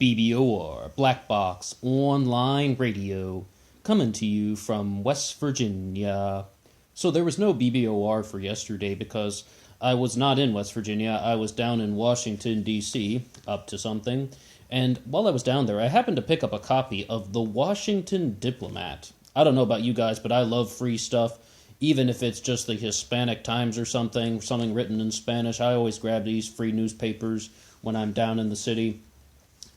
BBOR, Black Box Online Radio, coming to you from West Virginia. So there was no BBOR for yesterday because I was not in West Virginia. I was down in Washington, D.C., up to something. And while I was down there, I happened to pick up a copy of The Washington Diplomat. I don't know about you guys, but I love free stuff. Even if it's just the Hispanic Times or something written in Spanish, I always grab these free newspapers when I'm down in the city.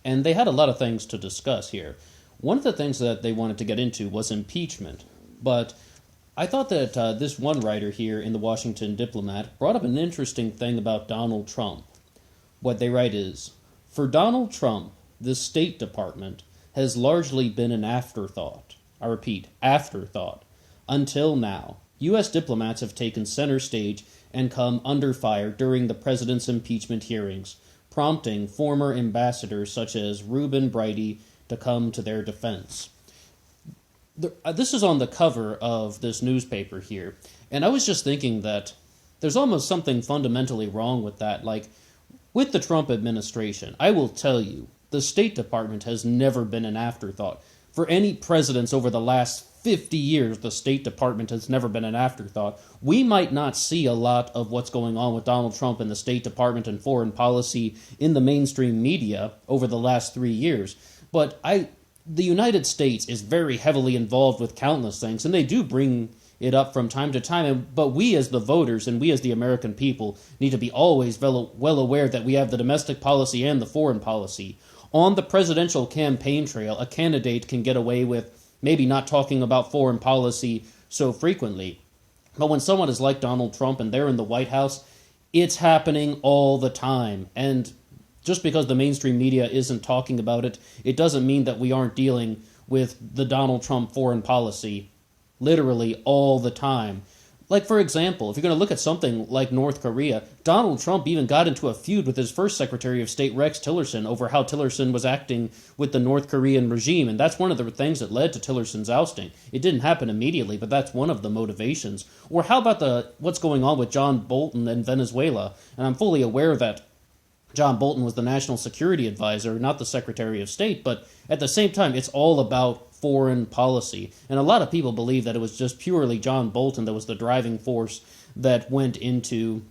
And they had a lot of things to discuss here. One of the things that they wanted to get into was impeachment. But I thought that this one writer here in the Washington Diplomat brought up an interesting thing about Donald Trump. What they write is, for Donald Trump, the State Department has largely been an afterthought. I repeat, afterthought. Until now, U.S. diplomats have taken center stage and come under fire during the president's impeachment hearings, prompting former ambassadors such as Reuben Brighty to come to their defense. This is on the cover of this newspaper here, and I was just thinking that there's almost something fundamentally wrong with that. Like, with the Trump administration, I will tell you, the State Department has never been an afterthought. For any presidents over the last 50 years, the State Department has never been an afterthought. We might not see a lot of what's going on with Donald Trump and the State Department and foreign policy in the mainstream media over the last 3 years, but the United States is very heavily involved with countless things, and they do bring it up from time to time, but we as the voters and we as the American people need to be always well aware that we have the domestic policy and the foreign policy. On the presidential campaign trail, a candidate can get away with maybe not talking about foreign policy so frequently. But when someone is like Donald Trump and they're in the White House, it's happening all the time. And just because the mainstream media isn't talking about it, it doesn't mean that we aren't dealing with the Donald Trump foreign policy literally all the time. Like, for example, if you're going to look at something like North Korea, Donald Trump even got into a feud with his first Secretary of State, Rex Tillerson, over how Tillerson was acting with the North Korean regime, and that's one of the things that led to Tillerson's ousting. It didn't happen immediately, but that's one of the motivations. Or how about what's going on with John Bolton in Venezuela? And I'm fully aware that John Bolton was the National Security Advisor, not the Secretary of State, but at the same time, it's all about foreign policy. And a lot of people believe that it was just purely John Bolton that was the driving force that went into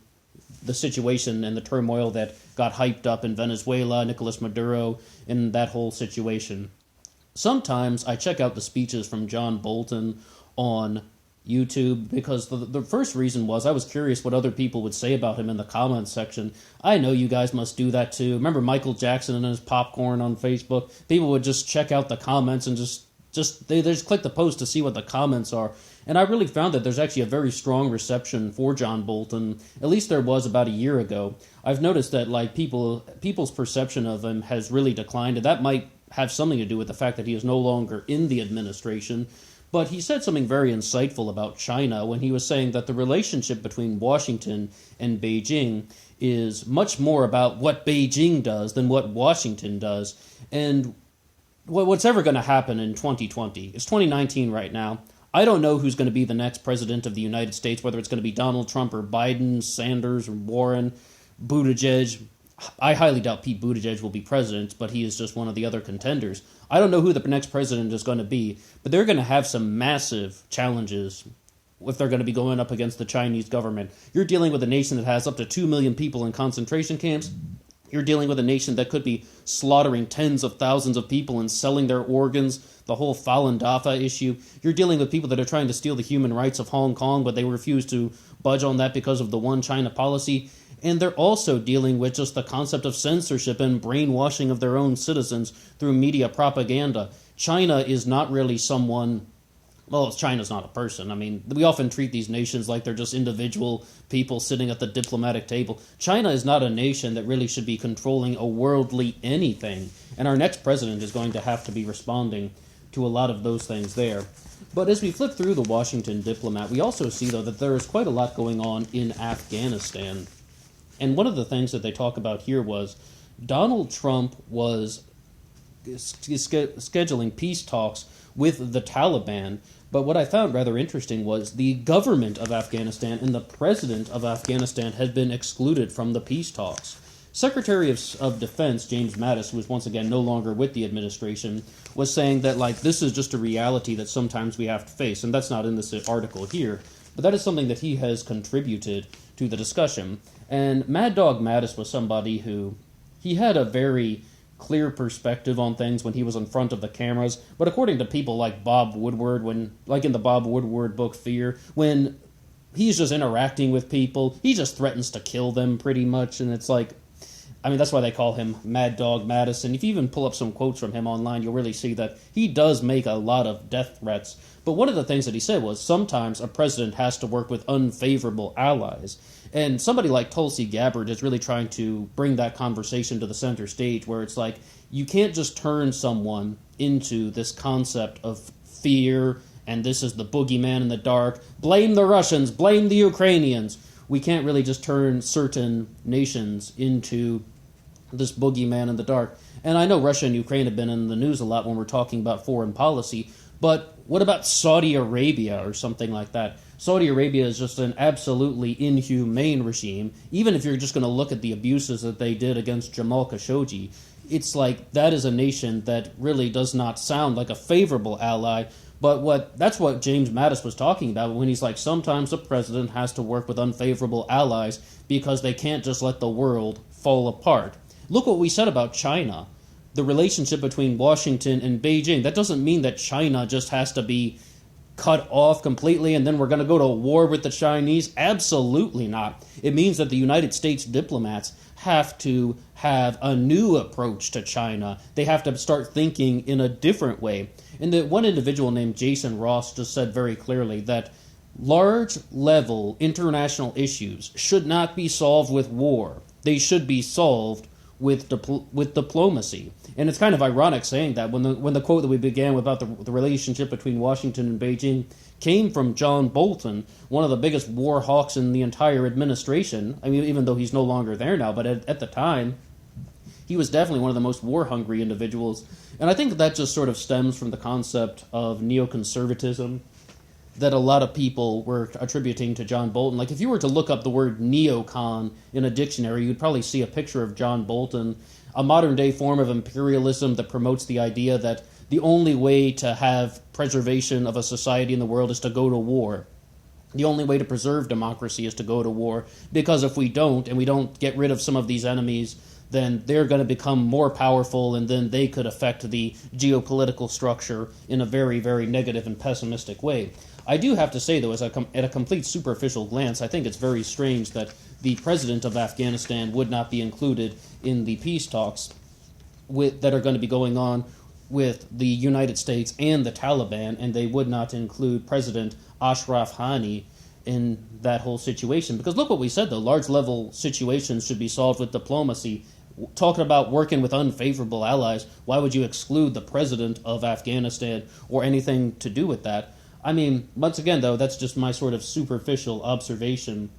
the situation and the turmoil that got hyped up in Venezuela, Nicolas Maduro, and that whole situation. Sometimes I check out the speeches from John Bolton on YouTube because the first reason was I was curious what other people would say about him in the comments section. I know you guys must do that too. Remember Michael Jackson and his popcorn on Facebook? People would just check out the comments and they just click the post to see what the comments are. And I really found that there's actually a very strong reception for John Bolton. At least there was about a year ago. I've noticed that like people's perception of him has really declined, and that might have something to do with the fact that he is no longer in the administration. But he said something very insightful about China when he was saying that the relationship between Washington and Beijing is much more about what Beijing does than what Washington does. And what's ever going to happen in 2020? It's 2019 right now. I don't know who's going to be the next president of the United States, whether it's going to be Donald Trump or Biden, Sanders or Warren, Buttigieg. I highly doubt Pete Buttigieg will be president, but he is just one of the other contenders. I don't know who the next president is going to be, but they're going to have some massive challenges if they're going to be going up against the Chinese government. You're dealing with a nation that has up to 2 million people in concentration camps. You're dealing with a nation that could be slaughtering tens of thousands of people and selling their organs, the whole Falun Dafa issue. You're dealing with people that are trying to steal the human rights of Hong Kong, but they refuse to budge on that because of the one China policy. And they're also dealing with just the concept of censorship and brainwashing of their own citizens through media propaganda. China is not really someone... Well, China's not a person. I mean, we often treat these nations like they're just individual people sitting at the diplomatic table. China is not a nation that really should be controlling a worldly anything. And our next president is going to have to be responding to a lot of those things there. But as we flip through the Washington Diplomat, we also see, though, that there is quite a lot going on in Afghanistan. And one of the things that they talk about here was Donald Trump was scheduling peace talks with the Taliban. But what I found rather interesting was the government of Afghanistan and the president of Afghanistan had been excluded from the peace talks. Secretary of Defense James Mattis, who is once again no longer with the administration, was saying that like this is just a reality that sometimes we have to face, and that's not in this article here, but that is something that he has contributed to the discussion. And Mad Dog Mattis was somebody who he had a very clear perspective on things when he was in front of the cameras, but according to people like Bob Woodward, when like in the Bob Woodward book Fear, when he's just interacting with people, he just threatens to kill them pretty much, and it's like, I mean, that's why they call him Mad Dog Mattis, and if you even pull up some quotes from him online, you'll really see that he does make a lot of death threats. But one of the things that he said was sometimes a president has to work with unfavorable allies. And somebody like Tulsi Gabbard is really trying to bring that conversation to the center stage, where it's like, you can't just turn someone into this concept of fear, and this is the boogeyman in the dark. Blame the Russians, blame the Ukrainians. We can't really just turn certain nations into this boogeyman in the dark. And I know Russia and Ukraine have been in the news a lot when we're talking about foreign policy, but what about Saudi Arabia or something like that? Saudi Arabia is just an absolutely inhumane regime. Even if you're just going to look at the abuses that they did against Jamal Khashoggi, it's like that is a nation that really does not sound like a favorable ally. But that's what James Mattis was talking about when he's like, sometimes a president has to work with unfavorable allies because they can't just let the world fall apart. Look what we said about China. The relationship between Washington and Beijing. That doesn't mean that China just has to be cut off completely and then we're going to go to war with the Chinese. Absolutely not. It means that the United States diplomats have to have a new approach to China. They have to start thinking in a different way. And the one individual named Jason Ross just said very clearly that large-level international issues should not be solved with war. They should be solved with diplomacy. And it's kind of ironic saying that when the quote that we began with about the relationship between Washington and Beijing came from John Bolton, one of the biggest war hawks in the entire administration. I mean, even though he's no longer there now, but at the time, he was definitely one of the most war-hungry individuals. And I think that just sort of stems from the concept of neoconservatism that a lot of people were attributing to John Bolton. Like, if you were to look up the word neocon in a dictionary, you'd probably see a picture of John Bolton, a modern-day form of imperialism that promotes the idea that the only way to have preservation of a society in the world is to go to war. The only way to preserve democracy is to go to war, because if we don't, and we don't get rid of some of these enemies, then they're going to become more powerful, and then they could affect the geopolitical structure in a very, very negative and pessimistic way. I do have to say, though, at a complete superficial glance, I think it's very strange that the president of Afghanistan would not be included in the peace talks that are going to be going on with the United States and the Taliban, and they would not include President Ashraf Ghani in that whole situation. Because look what we said, though. Large-level situations should be solved with diplomacy. Talking about working with unfavorable allies, why would you exclude the president of Afghanistan or anything to do with that? I mean, once again, though, that's just my sort of superficial observation.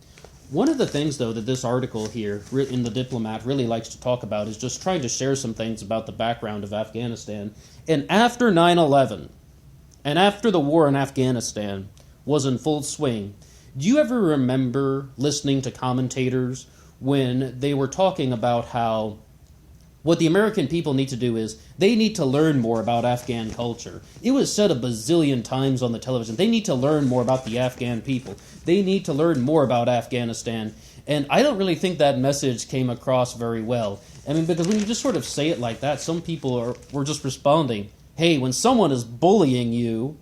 One of the things, though, that this article here in The Diplomat really likes to talk about is just trying to share some things about the background of Afghanistan. And after 9/11, and after the war in Afghanistan was in full swing, do you ever remember listening to commentators when they were talking about how what the American people need to do is they need to learn more about Afghan culture? It was said a bazillion times on the television. They need to learn more about the Afghan people. They need to learn more about Afghanistan. And I don't really think that message came across very well. I mean, because when you just sort of say it like that, some people were just responding, hey, when someone is bullying you,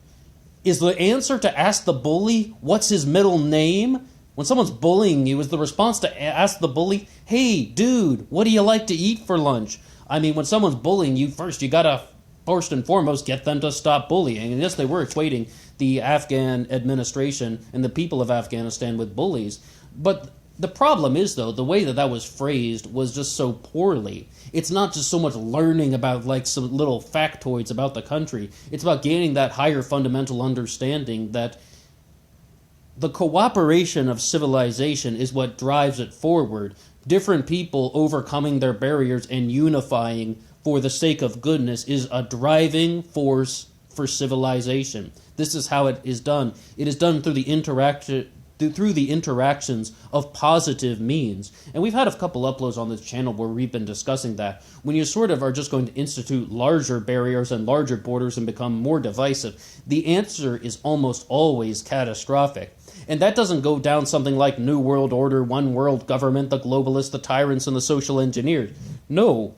is the answer to ask the bully, what's his middle name? When someone's bullying you, is the response to ask the bully, hey, dude, what do you like to eat for lunch? I mean, when someone's bullying you, you gotta, first and foremost, get them to stop bullying. And yes, they were equating the Afghan administration and the people of Afghanistan with bullies. But the problem is, though, the way that was phrased was just so poorly. It's not just so much learning about, like, some little factoids about the country. It's about gaining that higher fundamental understanding that the cooperation of civilization is what drives it forward. Different people overcoming their barriers and unifying for the sake of goodness is a driving force for civilization. This is how it is done. It is done through the through the interactions of positive means. And we've had a couple uploads on this channel where we've been discussing that. When you sort of are just going to institute larger barriers and larger borders and become more divisive, the answer is almost always catastrophic. And that doesn't go down something like New World Order, One World Government, the globalists, the tyrants, and the social engineers. No,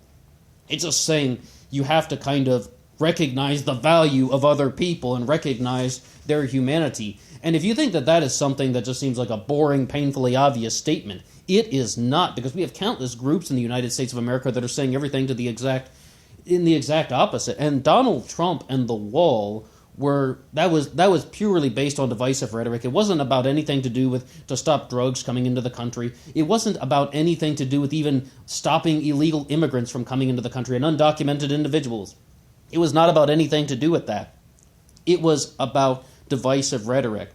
it's just saying you have to kind of recognize the value of other people and recognize their humanity. And if you think that that is something that just seems like a boring, painfully obvious statement, it is not, because we have countless groups in the United States of America that are saying everything to the exact opposite. And Donald Trump and the wall that was purely based on divisive rhetoric. It wasn't about anything to do with to stop drugs coming into the country. It wasn't about anything to do with even stopping illegal immigrants from coming into the country and undocumented individuals. It was not about anything to do with that. It was about divisive rhetoric.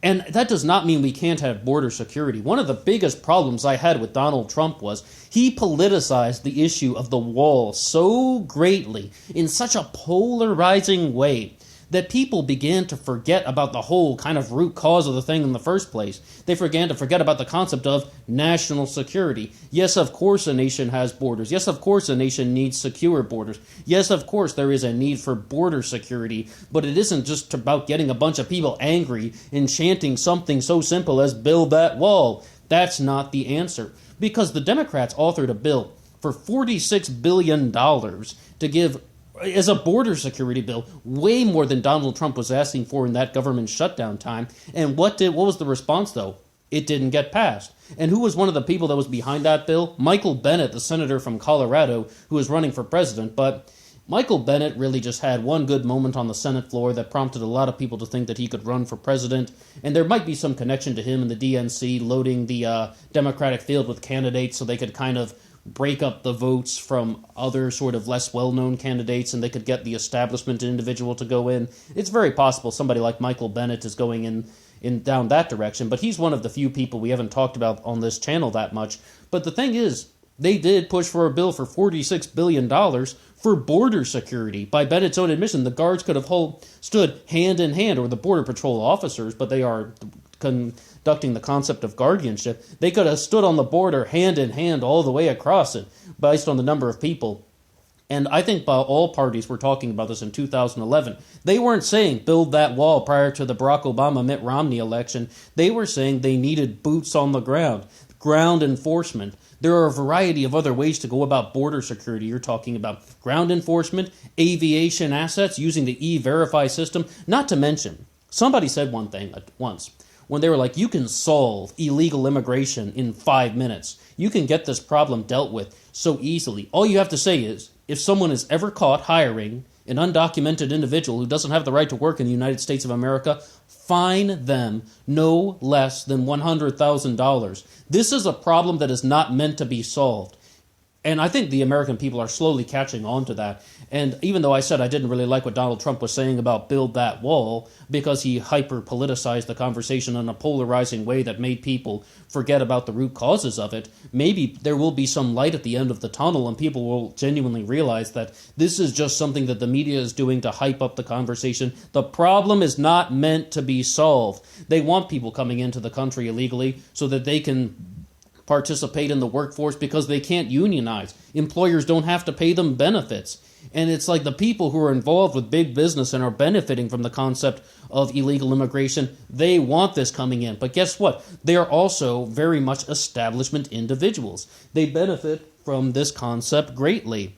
And that does not mean we can't have border security. One of the biggest problems I had with Donald Trump was he politicized the issue of the wall so greatly in such a polarizing way that people began to forget about the whole kind of root cause of the thing in the first place. They began to forget about the concept of national security. Yes, of course a nation has borders. Yes, of course a nation needs secure borders. Yes, of course there is a need for border security, but it isn't just about getting a bunch of people angry and chanting something so simple as build that wall. That's not the answer. Because the Democrats authored a bill for $46 billion to give as a border security bill, way more than Donald Trump was asking for in that government shutdown time. And what was the response, though? It didn't get passed. And who was one of the people that was behind that bill? Michael Bennet, the senator from Colorado, who was running for president. But Michael Bennet really just had one good moment on the Senate floor that prompted a lot of people to think that he could run for president. And there might be some connection to him and the DNC loading the Democratic field with candidates so they could kind of break up the votes from other sort of less well-known candidates and they could get the establishment individual to go in. It's very possible somebody like Michael Bennet is going in down that direction, but he's one of the few people we haven't talked about on this channel that much. But the thing is, they did push for a bill for $46 billion for border security. By Bennett's own admission, the guards could have stood hand in hand, or the Border Patrol officers, but they are conducting the concept of guardianship. They could have stood on the border hand in hand all the way across it, based on the number of people. And I think all parties were talking about this in 2011. They weren't saying build that wall prior to the Barack Obama-Mitt Romney election. They were saying they needed boots on the ground enforcement. There are a variety of other ways to go about border security. You're talking about ground enforcement, aviation assets, using the E-Verify system. Not to mention, somebody said one thing once, when they were like, you can solve illegal immigration in 5 minutes. You can get this problem dealt with so easily. All you have to say is, if someone is ever caught hiring an undocumented individual who doesn't have the right to work in the United States of America, fine them no less than $100,000. This is a problem that is not meant to be solved. And I think the American people are slowly catching on to that. And even though I said I didn't really like what Donald Trump was saying about build that wall, because he hyper-politicized the conversation in a polarizing way that made people forget about the root causes of it, maybe there will be some light at the end of the tunnel and people will genuinely realize that this is just something that the media is doing to hype up the conversation. The problem is not meant to be solved. They want people coming into the country illegally so that they can participate in the workforce because they can't unionize. Employers don't have to pay them benefits. And it's like the people who are involved with big business and are benefiting from the concept of illegal immigration, they want this coming in. But guess what? They are also very much establishment individuals. They benefit from this concept greatly.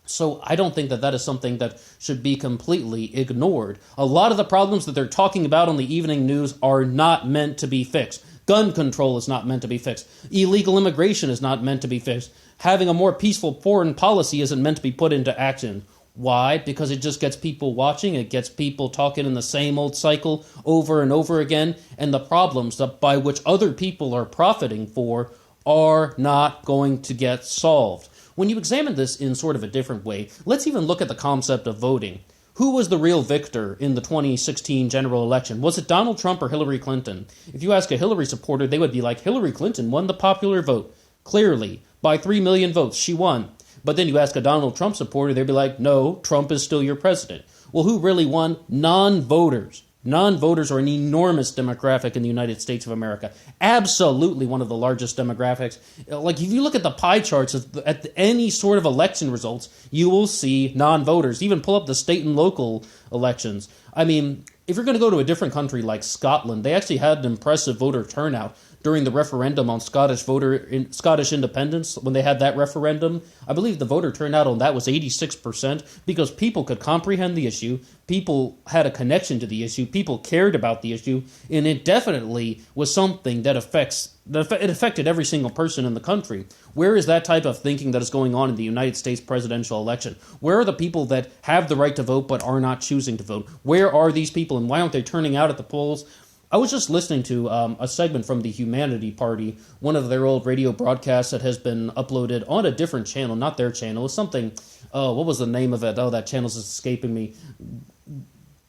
So I don't think that that is something that should be completely ignored. A lot of the problems that they're talking about on the evening news are not meant to be fixed. Gun control is not meant to be fixed. Illegal immigration is not meant to be fixed. Having a more peaceful foreign policy isn't meant to be put into action. Why? Because it just gets people watching, it gets people talking in the same old cycle over and over again, and the problems that by which other people are profiting for are not going to get solved. When you examine this in sort of a different way, let's even look at the concept of voting. Who was the real victor in the 2016 general election? Was it Donald Trump or Hillary Clinton? If you ask a Hillary supporter, they would be like, Hillary Clinton won the popular vote. Clearly, by 3 million votes, she won. But then you ask a Donald Trump supporter, they'd be like, no, Trump is still your president. Well, who really won? Non-voters. Non-voters are an enormous demographic in the United States of America. Absolutely one of the largest demographics. Like, if you look at the pie charts at any sort of election results, you will see non-voters. Even pull up the state and local elections. I mean, if you're going to go to a different country like Scotland, they actually had an impressive voter turnout during the referendum on Scottish independence. When they had that referendum, I believe the voter turnout on that was 86%, because people could comprehend the issue, people had a connection to the issue, people cared about the issue, and it definitely was something that affected every single person in the country. Where is that type of thinking that is going on in the United States presidential election? Where are the people that have the right to vote but are not choosing to vote? Where are these people, and why aren't they turning out at the polls? I was just listening to a segment from the Humanity Party, one of their old radio broadcasts that has been uploaded on a different channel, not their channel. It was something, what was the name of it? Oh, that channel's escaping me.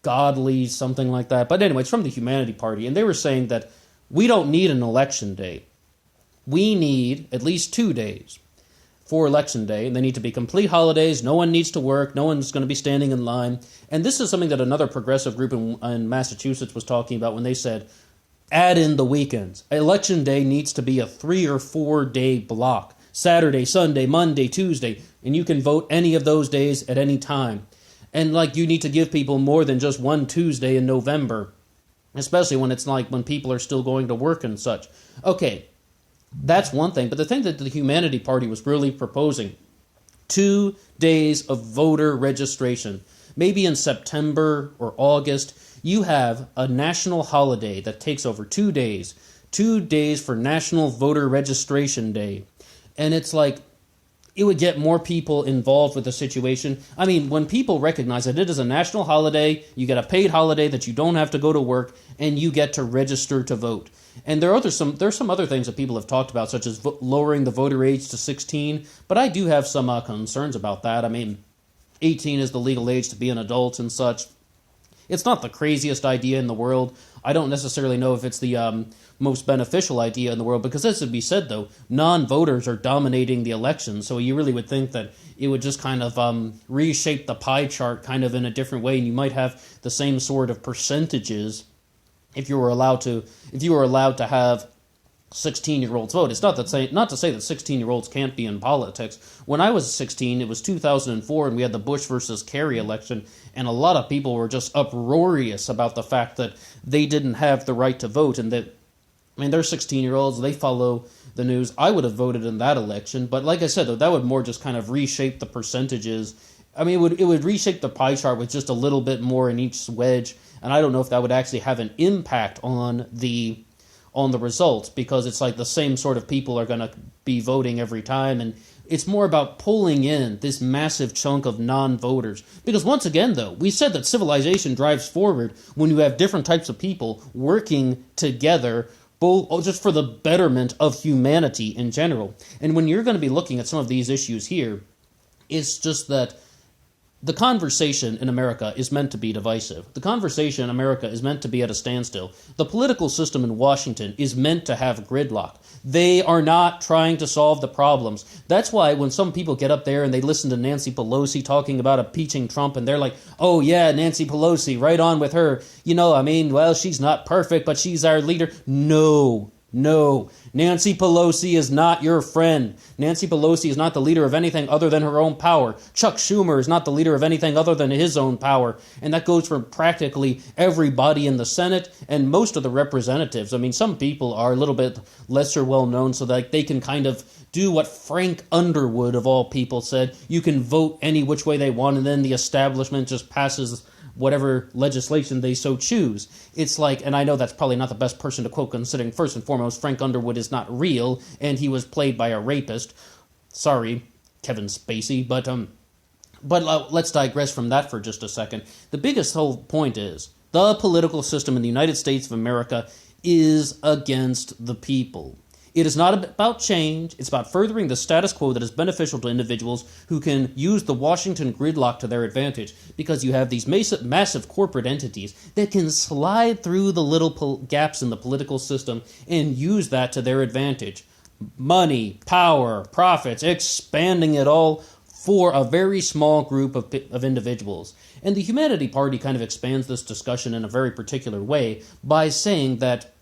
Godly, something like that. But anyway, it's from the Humanity Party, and they were saying that we don't need an election day. We need at least 2 days for Election Day, and they need to be complete holidays. No one needs to work. No one's going to be standing in line. And this is something that another progressive group in Massachusetts was talking about when they said, add in the weekends. Election Day needs to be a 3 or 4 day block. Saturday, Sunday, Monday, Tuesday, and you can vote any of those days at any time. And like, you need to give people more than just one Tuesday in November, especially when it's like when people are still going to work and such. Okay, that's one thing. But the thing that the Humanity Party was really proposing, 2 days of voter registration. Maybe in September or August, you have a national holiday that takes over 2 days. 2 days for National Voter Registration Day. And it's like, it would get more people involved with the situation. I mean, when people recognize that it is a national holiday, you get a paid holiday that you don't have to go to work, and you get to register to vote. And there's some other things that people have talked about, such as lowering the voter age to 16, but I do have some concerns about that. I mean, 18 is the legal age to be an adult and such. It's not the craziest idea in the world. I don't necessarily know if it's the most beneficial idea in the world, because as to be said, though, non-voters are dominating the election, so you really would think that it would just kind of reshape the pie chart kind of in a different way, and you might have the same sort of percentages if you were allowed to have 16-year-olds vote. It's not to say that 16-year-olds can't be in politics. When I was 16, it was 2004, and we had the Bush versus Kerry election, and a lot of people were just uproarious about the fact that they didn't have the right to vote, and that, I mean, they're 16-year-olds, they follow the news. I would have voted in that election, but like I said, though, that would more just kind of reshape the percentages. I mean, it would reshape the pie chart with just a little bit more in each wedge, and I don't know if that would actually have an impact on the results, because it's like the same sort of people are going to be voting every time, and it's more about pulling in this massive chunk of non-voters. Because once again, though, we said that civilization drives forward when you have different types of people working together, both just for the betterment of humanity in general. And when you're going to be looking at some of these issues here, it's just that the conversation in America is meant to be divisive. The conversation in America is meant to be at a standstill. The political system in Washington is meant to have gridlock. They are not trying to solve the problems. That's why when some people get up there and they listen to Nancy Pelosi talking about impeaching Trump, and they're like, oh yeah, Nancy Pelosi, right on with her. You know, I mean, well, she's not perfect, but she's our leader. No. Nancy Pelosi is not your friend. Nancy Pelosi is not the leader of anything other than her own power. Chuck Schumer is not the leader of anything other than his own power. And that goes for practically everybody in the Senate and most of the representatives. I mean, some people are a little bit lesser well known, so that they can kind of do what Frank Underwood, of all people, said. You can vote any which way they want, and then the establishment just passes whatever legislation they so choose. It's like, and I know that's probably not the best person to quote, considering first and foremost, Frank Underwood is not real, and he was played by a rapist. Sorry, Kevin Spacey, but let's digress from that for just a second. The biggest whole point is, the political system in the United States of America is against the people. It is not about change. It's about furthering the status quo that is beneficial to individuals who can use the Washington gridlock to their advantage, because you have these massive corporate entities that can slide through the little gaps in the political system and use that to their advantage. Money, power, profits, expanding it all for a very small group of individuals. And the Humanity Party kind of expands this discussion in a very particular way by saying that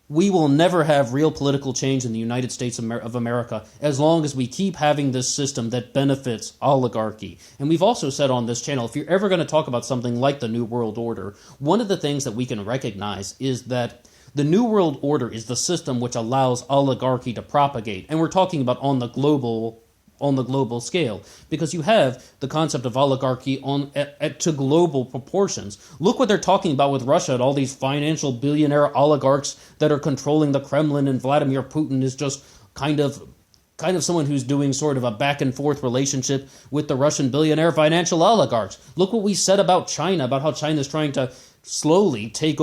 we will never have real political change in the United States of America as long as we keep having this system that benefits oligarchy. And we've also said on this channel, if you're ever going to talk about something like the New World Order, one of the things that we can recognize is that the New World Order is the system which allows oligarchy to propagate. And we're talking about on the global scale, because you have the concept of oligarchy to global proportions. Look what they're talking about with Russia and all these financial billionaire oligarchs that are controlling the Kremlin, and Vladimir Putin is just kind of someone who's doing sort of a back and forth relationship with the Russian billionaire financial oligarchs. Look what we said about China, about how China's trying to slowly take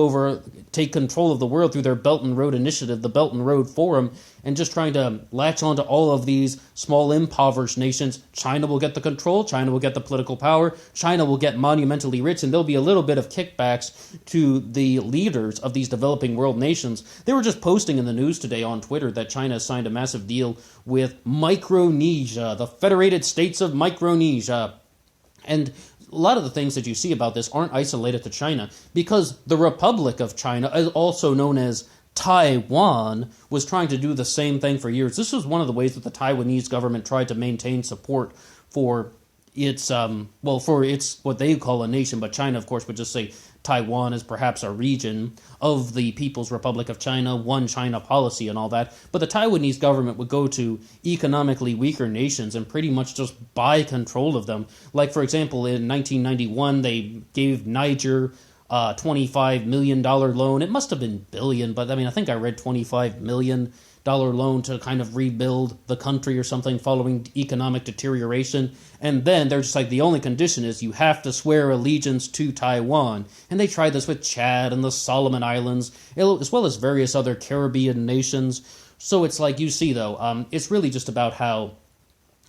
control of the world through their Belt and Road Initiative, the Belt and Road Forum, and just trying to latch onto all of these small impoverished nations. China will get the control, China will get the political power, China will get monumentally rich, and there'll be a little bit of kickbacks to the leaders of these developing world nations. They were just posting in the news today on Twitter that China has signed a massive deal with Micronesia, the Federated States of Micronesia. And a lot of the things that you see about this aren't isolated to China, because the Republic of China, also known as Taiwan, was trying to do the same thing for years. This was one of the ways that the Taiwanese government tried to maintain support for its what they call a nation, but China, of course, would just say Taiwan is perhaps a region of the People's Republic of China, one China policy and all that. But the Taiwanese government would go to economically weaker nations and pretty much just buy control of them. Like, for example, in 1991, they gave Niger a $25 million loan. It must have been billion, but I think I read $25 million loan to kind of rebuild the country or something following economic deterioration. And then they're just like, the only condition is you have to swear allegiance to Taiwan. And they tried this with Chad and the Solomon Islands, as well as various other Caribbean nations. So it's like, you see though, it's really just about how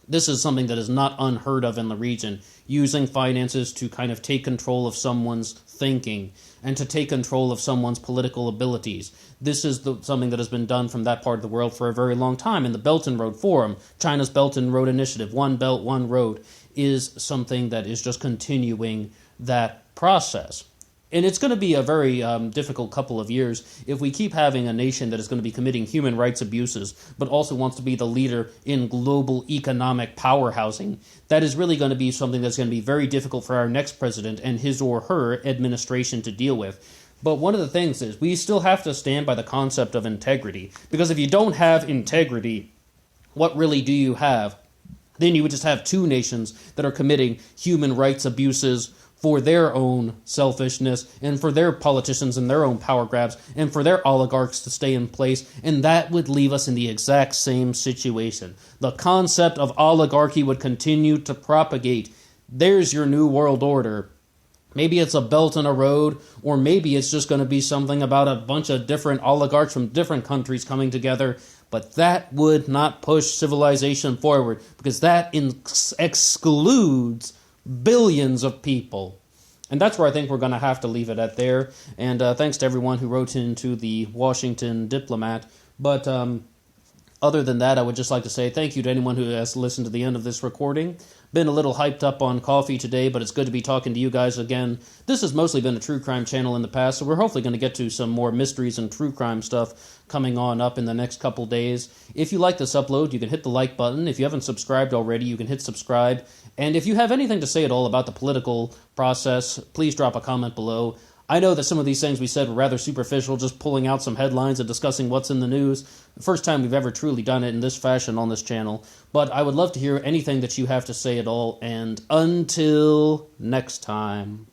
this is something that is not unheard of in the region, using finances to kind of take control of someone's thinking and to take control of someone's political abilities. This is something that has been done from that part of the world for a very long time. In the Belt and Road Forum, China's Belt and Road Initiative, One Belt, One Road, is something that is just continuing that process. And it's going to be a very difficult couple of years if we keep having a nation that is going to be committing human rights abuses, but also wants to be the leader in global economic powerhousing. That is really going to be something that's going to be very difficult for our next president and his or her administration to deal with. But one of the things is we still have to stand by the concept of integrity, because if you don't have integrity, what really do you have? Then you would just have two nations that are committing human rights abuses for their own selfishness and for their politicians and their own power grabs and for their oligarchs to stay in place, and that would leave us in the exact same situation. The concept of oligarchy would continue to propagate. There's your new world order. Maybe it's a belt and a road, or maybe it's just going to be something about a bunch of different oligarchs from different countries coming together, but that would not push civilization forward, because that excludes billions of people. And that's where I think we're going to have to leave it at there. And thanks to everyone who wrote into the Washington Diplomat. But other than that, I would just like to say thank you to anyone who has listened to the end of this recording. Been a little hyped up on coffee today, but it's good to be talking to you guys again. This has mostly been a true crime channel in the past, so we're hopefully going to get to some more mysteries and true crime stuff coming on up in the next couple days. If you like this upload, you can hit the like button. If you haven't subscribed already, you can hit subscribe. And if you have anything to say at all about the political process, please drop a comment below. I know that some of these things we said were rather superficial, just pulling out some headlines and discussing what's in the news. The first time we've ever truly done it in this fashion on this channel. But I would love to hear anything that you have to say at all, and until next time.